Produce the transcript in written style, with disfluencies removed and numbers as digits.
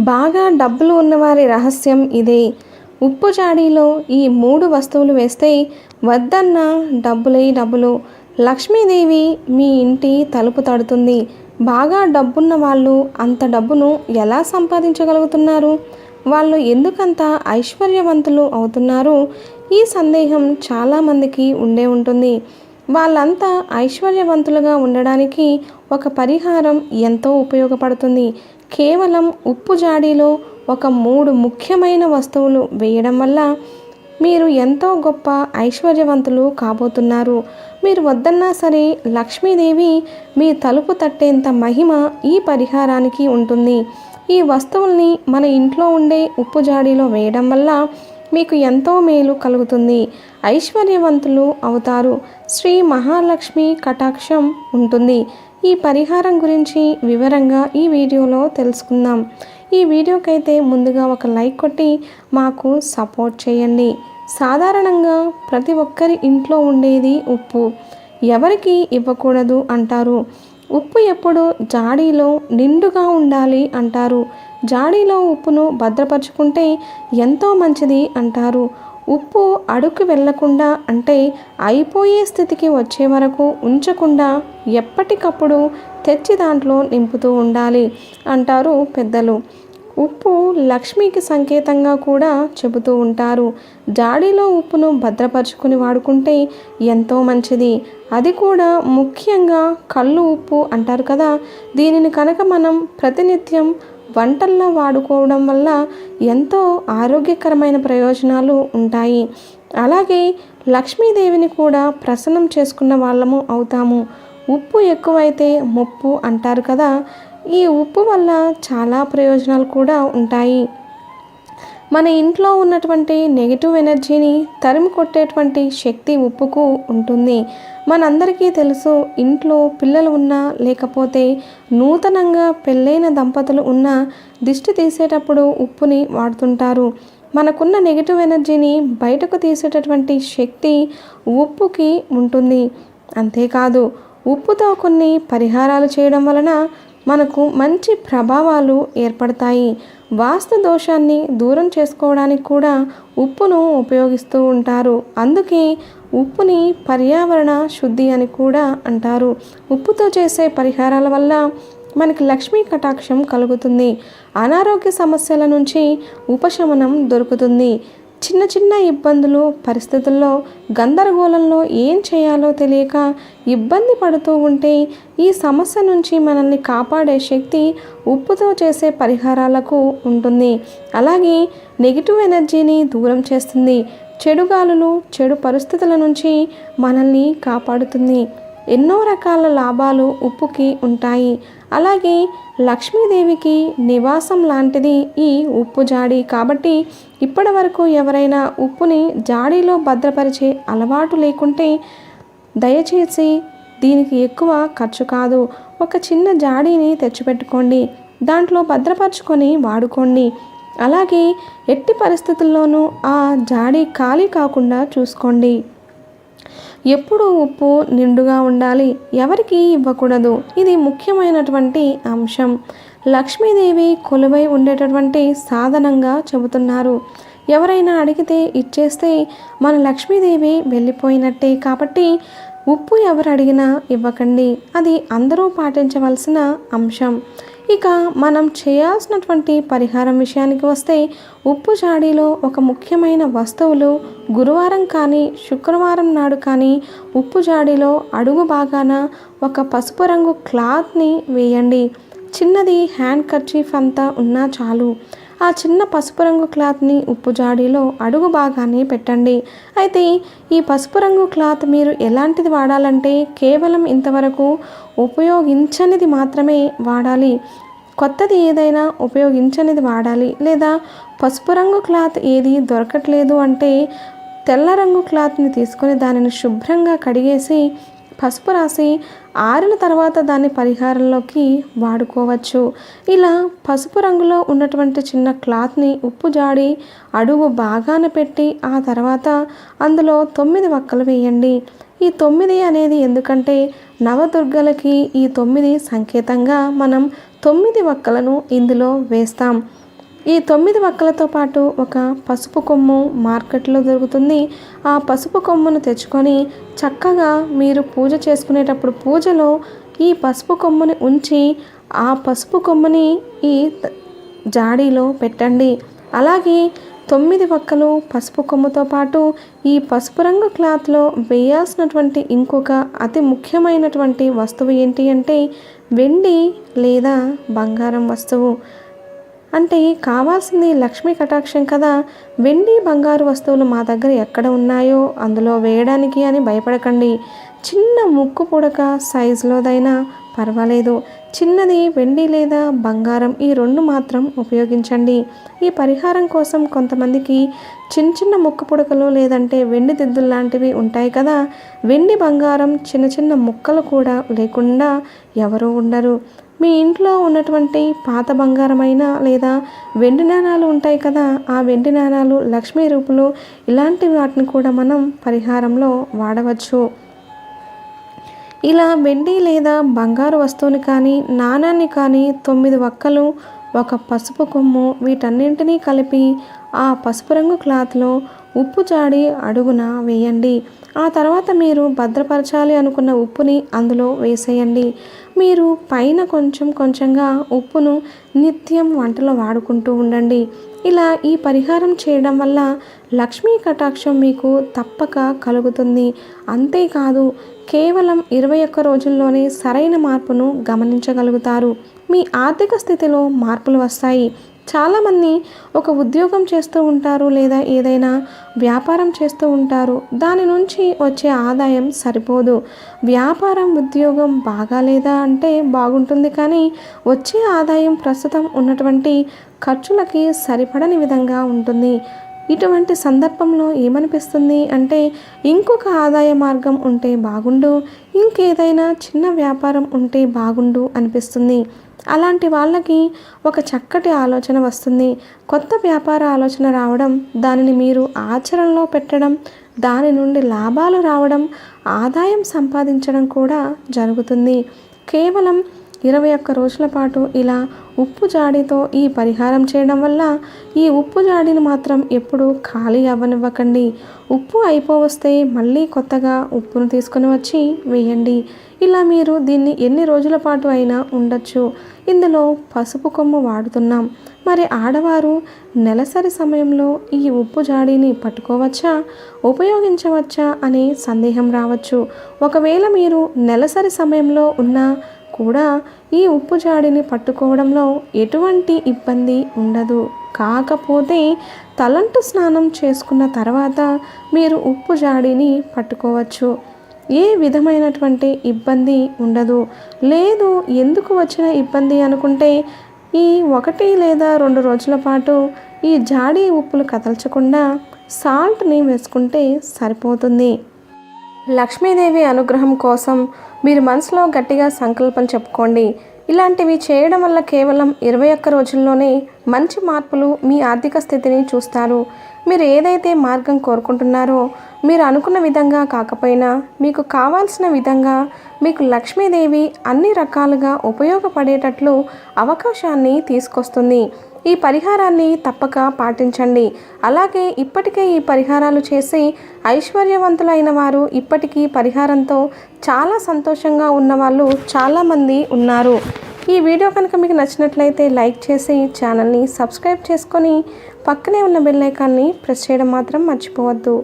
బాగా డబ్బులు ఉన్నవారి రహస్యం ఇదే. ఉప్పు జాడీలో ఈ 3 వస్తువులు వేస్తే వద్దన్న డబ్బులే డబ్బులు. లక్ష్మీదేవి మీ ఇంటి తలుపు తడుతుంది. బాగా డబ్బున్న వాళ్ళు అంత డబ్బును ఎలా సంపాదించగలుగుతున్నారు? వాళ్ళు ఎందుకంత ఐశ్వర్యవంతులు అవుతున్నారు? ఈ సందేహం చాలామందికి ఉండే ఉంటుంది. వాళ్ళంతా ఐశ్వర్యవంతులుగా ఉండడానికి ఒక పరిహారం ఎంతో ఉపయోగపడుతుంది. కేవలం ఉప్పు జాడీలో ఒక 3 ముఖ్యమైన వస్తువులు వేయడం వల్ల మీరు ఎంతో గొప్ప ఐశ్వర్యవంతులు కాబోతున్నారు. మీరు వద్దన్నా సరే లక్ష్మీదేవి మీ తలుపు తట్టేంత మహిమ ఈ పరిహారానికి ఉంటుంది. ఈ వస్తువుల్ని మన ఇంట్లో ఉండే ఉప్పు జాడీలో వేయడం వల్ల మీకు ఎంతో మేలు కలుగుతుంది. ఐశ్వర్యవంతులు అవుతారు. శ్రీ మహాలక్ష్మి కటాక్షం ఉంటుంది. ఈ పరిహారం గురించి వివరంగా ఈ వీడియోలో తెలుసుకుందాం. ఈ వీడియోకైతే ముందుగా ఒక లైక్ కొట్టి మాకు సపోర్ట్ చేయండి. సాధారణంగా ప్రతి ఒక్కరి ఇంట్లో ఉండేది ఉప్పు. ఎవరికి ఇవ్వకూడదు అంటారు. ఉప్పు ఎప్పుడు జాడీలో నిండుగా ఉండాలి అంటారు. జాడీలో ఉప్పును భద్రపరుచుకుంటే ఎంతో మంచిది అంటారు. ఉప్పు అడుక్కు వెళ్లకుండా, అంటే అయిపోయే స్థితికి వచ్చే వరకు ఉంచకుండా ఎప్పటికప్పుడు తెచ్చి దాంట్లో నింపుతూ ఉండాలి అంటారు పెద్దలు. ఉప్పు లక్ష్మికి సంకేతంగా కూడా చెబుతూ ఉంటారు. జాడీలో ఉప్పును భద్రపరుచుకుని వాడుకుంటే ఎంతో మంచిది. అది కూడా ముఖ్యంగా కళ్ళు ఉప్పు అంటారు కదా. దీనిని కనుక మనం ప్రతినిత్యం వంటల్లో వాడుకోవడం వల్ల ఎంతో ఆరోగ్యకరమైన ప్రయోజనాలు ఉంటాయి. అలాగే లక్ష్మీదేవిని కూడా ప్రసన్నం చేసుకున్న వాళ్ళము అవుతాము. ఉప్పు ఎక్కువైతే ముప్పు అంటారు కదా. ఈ ఉప్పు వల్ల చాలా ప్రయోజనాలు కూడా ఉంటాయి. మన ఇంట్లో ఉన్నటువంటి నెగిటివ్ ఎనర్జీని తరిమి కొట్టేటువంటి శక్తి ఉప్పుకు ఉంటుంది. మనందరికీ తెలుసు, ఇంట్లో పిల్లలు ఉన్నా లేకపోతే నూతనంగా పెళ్ళైన దంపతులు ఉన్నా దిష్టి తీసేటప్పుడు ఉప్పుని వాడుతుంటారు. మనకున్న నెగిటివ్ ఎనర్జీని బయటకు తీసేటటువంటి శక్తి ఉప్పుకి ఉంటుంది. అంతేకాదు, ఉప్పుతో కొన్ని పరిహారాలు చేయడం వలన మనకు మంచి ప్రభావాలు ఏర్పడతాయి. వాస్తు దోషాన్ని దూరం చేసుకోవడానికి కూడా ఉప్పును ఉపయోగిస్తూ ఉంటారు. అందుకే ఉప్పుని పర్యావరణ శుద్ధి అని కూడా అంటారు. ఉప్పుతో చేసే పరిహారాల వల్ల మనకి లక్ష్మీ కటాక్షం కలుగుతుంది. అనారోగ్య సమస్యల నుంచి ఉపశమనం దొరుకుతుంది. చిన్న చిన్న ఇబ్బందులు, పరిస్థితుల్లో గందరగోళంలో ఏం చేయాలో తెలియక ఇబ్బంది పడుతూ ఉంటే ఈ సమస్య నుంచి మనల్ని కాపాడే శక్తి ఉప్పుతో చేసే పరిహారాలకు ఉంటుంది. అలాగే నెగిటివ్ ఎనర్జీని దూరం చేస్తుంది. చెడు గాలులు, చెడు పరిస్థితుల నుంచి మనల్ని కాపాడుతుంది. ఎన్నో రకాల లాభాలు ఉప్పుకి ఉంటాయి. అలాగే లక్ష్మీదేవికి నివాసం లాంటిది ఈ ఉప్పు జాడీ. కాబట్టి ఇప్పటి వరకు ఎవరైనా ఉప్పుని జాడీలో భద్రపరిచే అలవాటు లేకుంటే దయచేసి దీనికి ఎక్కువ ఖర్చు కాదు, ఒక చిన్న జాడీని తెచ్చిపెట్టుకోండి. దాంట్లో భద్రపరుచుకొని వాడుకోండి. అలాగే ఎట్టి పరిస్థితుల్లోనూ ఆ జాడీ ఖాళీ కాకుండా చూసుకోండి. ఎప్పుడూ ఉప్పు నిండుగా ఉండాలి, ఎవరికి ఇవ్వకూడదు. ఇది ముఖ్యమైనటువంటి అంశం. లక్ష్మీదేవి కొలువై ఉండేటటువంటి సాధనంగా చెబుతున్నారు. ఎవరైనా అడిగితే ఇచ్చేస్తే మన లక్ష్మీదేవి వెళ్ళిపోయినట్టే. కాబట్టి ఉప్పు ఎవరు అడిగినా ఇవ్వకండి. అది అందరూ పాటించవలసిన అంశం. ఇక మనం చేయాల్సినటువంటి పరిహారం విషయానికి వస్తే, ఉప్పు జాడీలో ఒక ముఖ్యమైన వస్తువులు గురువారం కానీ శుక్రవారం నాడు కానీ ఉప్పు జాడీలో అడుగు భాగాన ఒక పసుపు రంగు క్లాత్ని వేయండి. చిన్నది హ్యాండ్ కర్చీఫ్ అంతా ఉన్నా చాలు. ఆ చిన్న పసుపు రంగు క్లాత్ని ఉప్పు జాడీలో అడుగు భాగాన్ని పెట్టండి. అయితే ఈ పసుపు రంగు క్లాత్ మీరు ఎలాంటిది వాడాలంటే కేవలం ఇంతవరకు ఉపయోగించనిది మాత్రమే వాడాలి. కొత్తది ఏదైనా ఉపయోగించనిది వాడాలి. లేదా పసుపు రంగు క్లాత్ ఏది దొరకట్లేదు అంటే తెల్ల రంగు క్లాత్ని తీసుకొని దానిని శుభ్రంగా కడిగేసి పసుపు రాసి ఆరిన తర్వాత దాన్ని పరిహారంలోకి వాడుకోవచ్చు. ఇలా పసుపు రంగులో ఉన్నటువంటి చిన్న క్లాత్ని ఉప్పు జాడి అడుగు బాగాన పెట్టి ఆ తర్వాత అందులో 9 వక్కలు వేయండి. ఈ 9 అనేది ఎందుకంటే నవదుర్గలకి ఈ 9 సంకేతంగా మనం 9 వక్కలను ఇందులో వేస్తాం. ఈ 9 వక్కలతో పాటు ఒక పసుపు కొమ్ము మార్కెట్లో దొరుకుతుంది. ఆ పసుపు కొమ్మును తెచ్చుకొని చక్కగా మీరు పూజ చేసుకునేటప్పుడు పూజలో ఈ పసుపు కొమ్ముని ఉంచి ఆ పసుపు కొమ్ముని ఈ జాడీలో పెట్టండి. అలాగే 9 వక్కలు పసుపు కొమ్ముతో పాటు ఈ పసుపు రంగు క్లాత్లో వేయాల్సినటువంటి ఇంకొక అతి ముఖ్యమైనటువంటి వస్తువు ఏంటి అంటే వెండి లేదా బంగారం వస్తువు. అంటే కావాల్సింది లక్ష్మీ కటాక్షం కదా. వెండి బంగారు వస్తువులు మా దగ్గర ఎక్కడ ఉన్నాయో అందులో వేయడానికి అని భయపడకండి. చిన్న ముక్కు పుడక సైజులోదైనా పర్వాలేదు. చిన్నది వెండి లేదా బంగారం ఈ 2 మాత్రం ఉపయోగించండి. ఈ పరిహారం కోసం కొంతమందికి చిన్న చిన్న ముక్కు పుడకలు లేదంటే వెండి దిద్దులు లాంటివి ఉంటాయి కదా. వెండి బంగారం చిన్న చిన్న ముక్కలు కూడా లేకుండా ఎవరూ ఉండరు. మీ ఇంట్లో ఉన్నటువంటి పాత బంగారమైన లేదా వెండి నాణాలు ఉంటాయి కదా, ఆ వెండి నాణాలు లక్ష్మీ రూపులు ఇలాంటి వాటిని కూడా మనం పరిహారంలో వాడవచ్చు. ఇలా వెండి లేదా బంగారు వస్తువుని కానీ నాణాన్ని కానీ 9 వక్కలు ఒక పసుపు కొమ్ము వీటన్నింటినీ కలిపి ఆ పసుపు రంగు క్లాత్లో ఉప్పు జాడి అడుగున వేయండి. ఆ తర్వాత మీరు భద్రపరచాలి అనుకున్న ఉప్పుని అందులో వేసేయండి. మీరు పైన కొంచెం కొంచెంగా ఉప్పును నిత్యం వంటలో వాడుకుంటూ ఉండండి. ఇలా ఈ పరిహారం చేయడం వల్ల లక్ష్మీ కటాక్షం మీకు తప్పక కలుగుతుంది. అంతేకాదు కేవలం 21 రోజుల్లోనే సరైన మార్పును గమనించగలుగుతారు. మీ ఆర్థిక స్థితిలో మార్పులు వస్తాయి. చాలామంది ఒక ఉద్యోగం చేస్తూ ఉంటారు లేదా ఏదైనా వ్యాపారం చేస్తూ ఉంటారు. దాని నుంచి వచ్చే ఆదాయం సరిపోదు. వ్యాపారం ఉద్యోగం బాగాలేదా అంటే బాగుంటుంది, కానీ వచ్చే ఆదాయం ప్రస్తుతం ఉన్నటువంటి ఖర్చులకి సరిపడని విధంగా ఉంటుంది. ఇటువంటి సందర్భంలో ఏమనిపిస్తుంది అంటే ఇంకొక ఆదాయ మార్గం ఉంటే బాగుండు, ఇంకేదైనా చిన్న వ్యాపారం ఉంటే బాగుండు అనిపిస్తుంది. అలాంటి వాళ్ళకి ఒక చక్కటి ఆలోచన వస్తుంది. కొత్త వ్యాపార ఆలోచన రావడం, దానిని మీరు ఆచరణలో పెట్టడం, దాని నుండి లాభాలు రావడం, ఆదాయం సంపాదించడం కూడా జరుగుతుంది. కేవలం 21 రోజుల పాటు ఇలా ఉప్పు జాడీతో ఈ పరిహారం చేయడం వల్ల ఈ ఉప్పు జాడీని మాత్రం ఎప్పుడూ ఖాళీ అవ్వనివ్వకండి. ఉప్పు అయిపోవస్తే మళ్ళీ కొత్తగా ఉప్పును తీసుకొని వచ్చి వేయండి. ఇలా మీరు దీన్ని ఎన్ని రోజుల పాటు అయినా ఉండొచ్చు. ఇందులో పసుపు కొమ్ము వాడుతున్నాం. మరి ఆడవారు నెలసరి సమయంలో ఈ ఉప్పు జాడీని పట్టుకోవచ్చా, ఉపయోగించవచ్చా అనే సందేహం రావచ్చు. ఒకవేళ మీరు నెలసరి సమయంలో ఉన్నా కూడా ఈ ఉప్పు జాడీని పట్టుకోవడంలో ఎటువంటి ఇబ్బంది ఉండదు. కాకపోతే తలంటు స్నానం చేసుకున్న తర్వాత మీరు ఉప్పు జాడీని పట్టుకోవచ్చు. ఏ విధమైనటువంటి ఇబ్బంది ఉండదు. లేదు ఎందుకు వచ్చిన ఇబ్బంది అనుకుంటే ఈ 1 లేదా 2 రోజుల పాటు ఈ జాడీ ఉప్పులు కదల్చకుండా సాల్ట్ని వేసుకుంటే సరిపోతుంది. లక్ష్మీదేవి అనుగ్రహం కోసం మీరు మనసులో గట్టిగా సంకల్పం చెప్పుకోండి. ఇలాంటివి చేయడం వల్ల కేవలం 21 రోజుల్లోనే మంచి మార్పులు మీ ఆర్థిక స్థితిని చూస్తారు. మీరు ఏదైతే మార్గం కోరుకుంటున్నారో మీరు అనుకున్న విధంగా కాకపోయినా మీకు కావాల్సిన విధంగా మీకు లక్ష్మీదేవి అన్ని రకాలుగా ఉపయోగపడేటట్లు అవకాశాన్ని తీసుకొస్తుంది. ఈ పరిహారాన్ని తప్పక పాటించండి. అలాగే ఇప్పటికే ఈ పరిహారాలు చేసి ఐశ్వర్యవంతులైన వారు ఇప్పటికీ పరిహారంతో చాలా సంతోషంగా ఉన్నవాళ్ళు చాలామంది ఉన్నారు. ఈ వీడియో కనుక మీకు నచ్చినట్లయితే లైక్ చేసి ఛానల్ని సబ్స్క్రైబ్ చేసుకొని పక్కనే ఉన్న బెల్ ఐకాన్ని ప్రెస్ చేయడం మాత్రం మర్చిపోవద్దు.